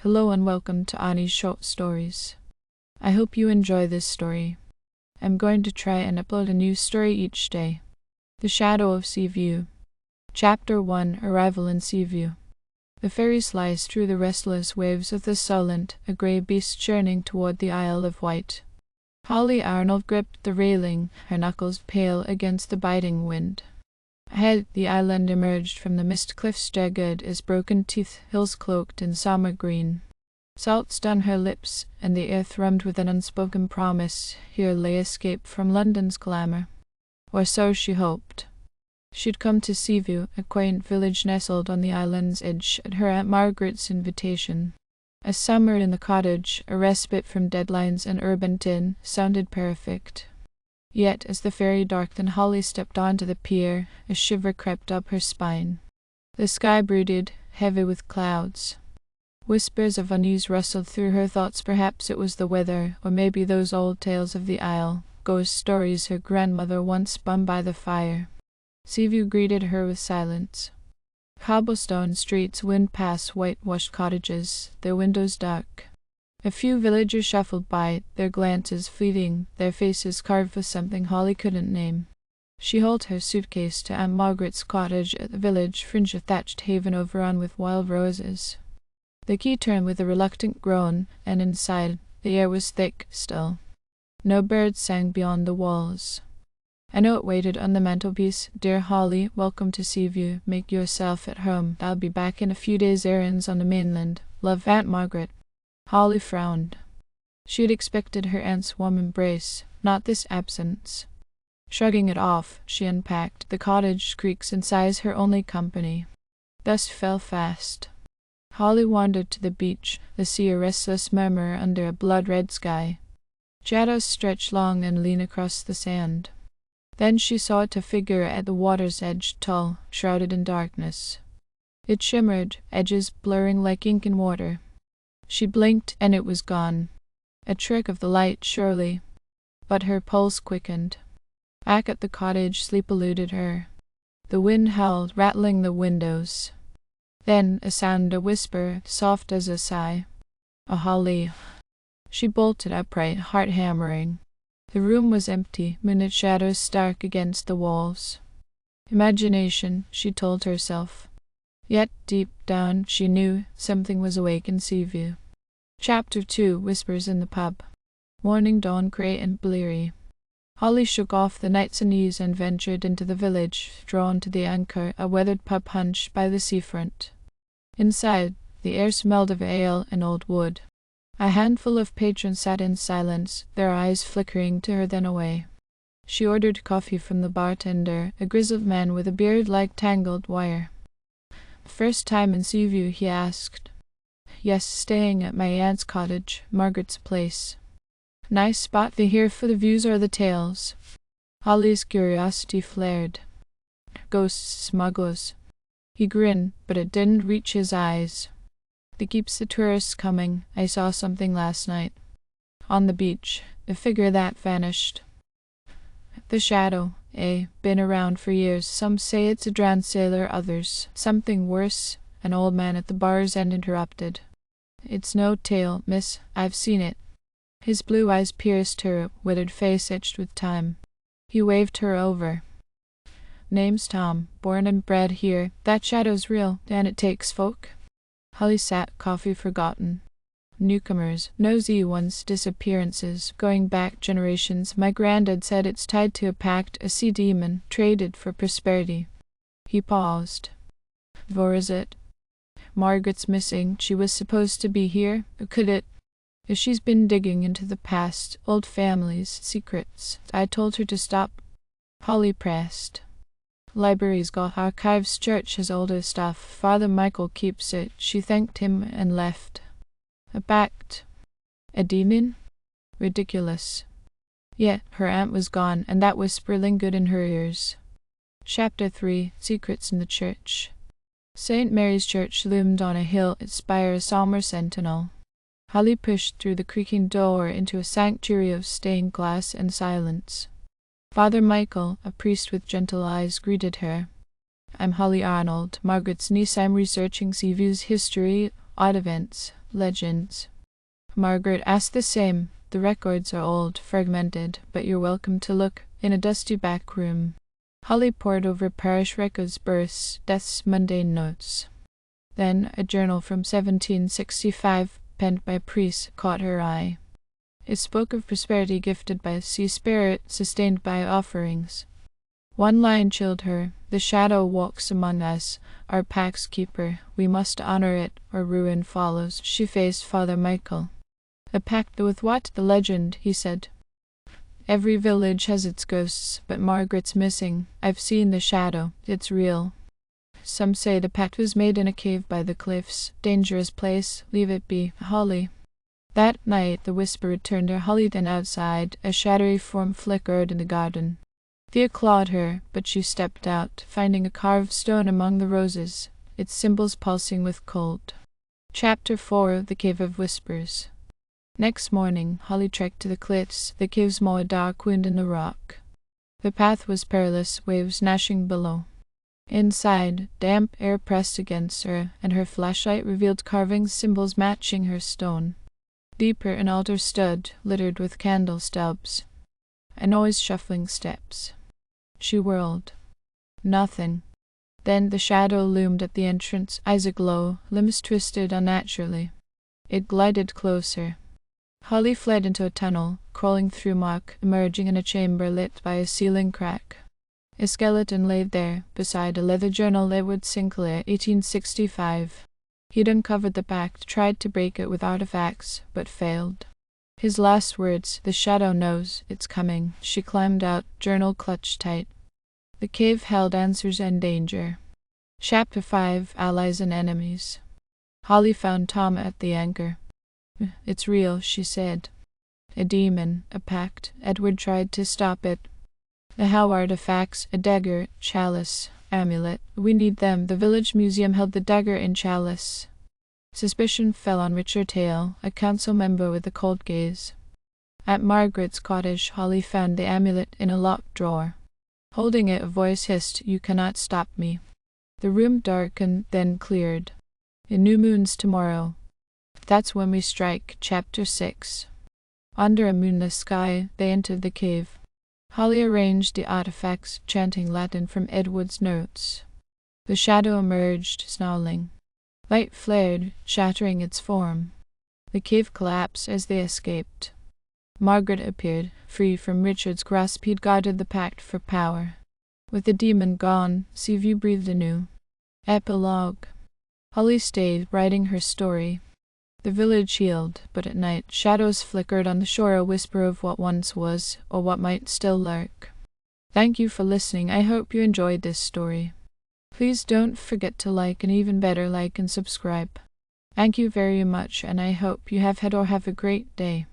Hello and welcome to Annie's Short Stories. I hope you enjoy this story. I'm going to try and upload a new story each day. The Shadow of Seaview. Chapter 1, Arrival in Seaview. The ferry slides through the restless waves of the Solent, a grey beast churning toward the Isle of Wight. Holly Arnold gripped the railing, her knuckles pale against the biting wind. Ahead, the island emerged from the mist, cliffs jagged as broken teeth, hills cloaked in summer green. Salt stung her lips, and the air thrummed with an unspoken promise. Here lay escape from London's glamour. Or so she hoped. She'd come to Seaview, a quaint village nestled on the island's edge, at her Aunt Margaret's invitation. A summer in the cottage, a respite from deadlines and urban tin, sounded perfect. Yet, as the ferry darkened and Holly stepped onto the pier, a shiver crept up her spine. The sky brooded, heavy with clouds. Whispers of unease rustled through her thoughts. Perhaps it was the weather, or maybe those old tales of the Isle, ghost stories her grandmother once spun by the fire. Seaview greeted her with silence. Cobblestone streets wound past whitewashed cottages, their windows dark. A few villagers shuffled by, their glances fleeting, their faces carved with something Holly couldn't name. She hauled her suitcase to Aunt Margaret's cottage at the village fringe, a thatched haven overrun with wild roses. The key turned with a reluctant groan, and inside, the air was thick still. No birds sang beyond the walls. A note waited on the mantelpiece. Dear Holly, welcome to Seaview. Make yourself at home. I'll be back in a few days' errands on the mainland. Love, Aunt Margaret. Holly frowned. She had expected her aunt's warm embrace, not this absence. Shrugging it off, she unpacked. The cottage creaks and sighs her only company. Dusk fell fast. Holly wandered to the beach, the sea a restless murmur under a blood-red sky. Shadows stretched long and lean across the sand. Then she saw a figure at the water's edge, tall, shrouded in darkness. It shimmered, edges blurring like ink in water. She blinked, and it was gone. A trick of the light, surely. But her pulse quickened. Back at the cottage, sleep eluded her. The wind howled, rattling the windows. Then a sound, a whisper, soft as a sigh. "Oh, Holly." She bolted upright, heart hammering. The room was empty, moonlit shadows stark against the walls. Imagination, she told herself. Yet, deep down, she knew something was awake in Seaview. Chapter 2, Whispers in the Pub. Morning dawned grey and bleary. Holly shook off the night's unease and ventured into the village, drawn to the Anchor, a weathered pub hunched by the seafront. Inside, the air smelled of ale and old wood. A handful of patrons sat in silence, their eyes flickering to her then away. She ordered coffee from the bartender, a grizzled man with a beard like tangled wire. "First time in Seaview?" he asked. "Yes, staying at my aunt's cottage, Margaret's place." "Nice spot they here for the views or the tales?" Holly's curiosity flared. "Ghosts, smugglers." He grinned, but it didn't reach his eyes. "That keeps the tourists coming. I saw something last night. On the beach, a figure that vanished." "The Shadow, eh? Been around for years. Some say it's a drowned sailor, others something worse," an old man at the bar's end interrupted. "It's no tale, miss. I've seen it." His blue eyes pierced her withered face etched with time. He waved her over. "Name's Tom, born and bred here. That shadow's real, and it takes folk." Holly sat, coffee forgotten. "Newcomers, nosy ones, disappearances, going back generations. My granddad said it's tied to a pact, a sea demon, traded for prosperity." He paused. "Or is it? Margaret's missing. She was supposed to be here. Could it? If she's been digging into the past, old families, secrets. I told her to stop." Holly pressed. "Library's got archives, church has older stuff. Father Michael keeps it." She thanked him and left. A pact? A demon? Ridiculous. Yet her aunt was gone, and that whisper lingered in her ears. Chapter 3, Secrets in the Church. St. Mary's Church loomed on a hill, its spire a sombre sentinel. Holly pushed through the creaking door into a sanctuary of stained glass and silence. Father Michael, a priest with gentle eyes, greeted her. "I'm Holly Arnold, Margaret's niece. I'm researching Seaview's history, odd events." legends. Margaret asked the same. The records are old, fragmented, but you're welcome to look in a dusty back room. Holly pored over parish records, births, deaths, mundane notes. Then a journal from 1765, penned by priests, caught her eye. It spoke of prosperity gifted by a sea spirit, sustained by offerings. One line chilled her. The shadow walks among us, our pack's keeper. We must honor it, or ruin follows. She faced Father Michael. A pact with what? The legend, he said. Every village has its ghosts, but Margaret's missing. I've seen the shadow. It's real. Some say the pact was made in a cave by the cliffs. Dangerous place. Leave it be. Holly. That night the whisper returned her. Holly then outside. A shadowy form flickered in the garden. Thea clawed her, but she stepped out, finding a carved stone among the roses, its symbols pulsing with cold. Chapter 4. The Cave of Whispers. Next morning, Holly trekked to the cliffs. The cave's mouth a dark wound in the rock. The path was perilous, waves gnashing below. Inside, damp air pressed against her, and her flashlight revealed carvings, symbols matching her stone. Deeper, an altar stood, littered with candle stubs. A noise, shuffling steps. She whirled. Nothing. Then the shadow loomed at the entrance, eyes aglow, limbs twisted unnaturally. It glided closer. Holly fled into a tunnel, crawling through muck, emerging in a chamber lit by a ceiling crack. A skeleton lay there, beside a leather journal. Edward Sinclair, 1865. He'd uncovered the pact, tried to break it with artifacts, but failed. His last words, "The shadow knows, it's coming." She climbed out, journal clutched tight. The cave held answers and danger. Chapter 5. Allies and Enemies. Holly found Tom at the anchor. "It's real," she said. "A demon, a pact. Edward tried to stop it. How artifacts, a dagger, chalice, amulet. We need them." The village museum held the dagger and chalice. Suspicion fell on Richard Hale, a council member with a cold gaze. At Margaret's cottage, Holly found the amulet in a locked drawer. Holding it, a voice hissed, "You cannot stop me." The room darkened, then cleared. "A new moon's tomorrow. That's when we strike." Chapter 6. Under a moonless sky, they entered the cave. Holly arranged the artifacts, chanting Latin from Edward's notes. The shadow emerged, snarling. Light flared, shattering its form. The cave collapsed as they escaped. Margaret appeared, free from Richard's grasp. He'd guarded the pact for power. With the demon gone, Seaview breathed anew. Epilogue. Holly stayed, writing her story. The village healed, but at night, shadows flickered on the shore, a whisper of what once was, or what might still lurk. Thank you for listening. I hope you enjoyed this story. Please don't forget to like, and even better, like and subscribe. Thank you very much, and I hope you have had or have a great day.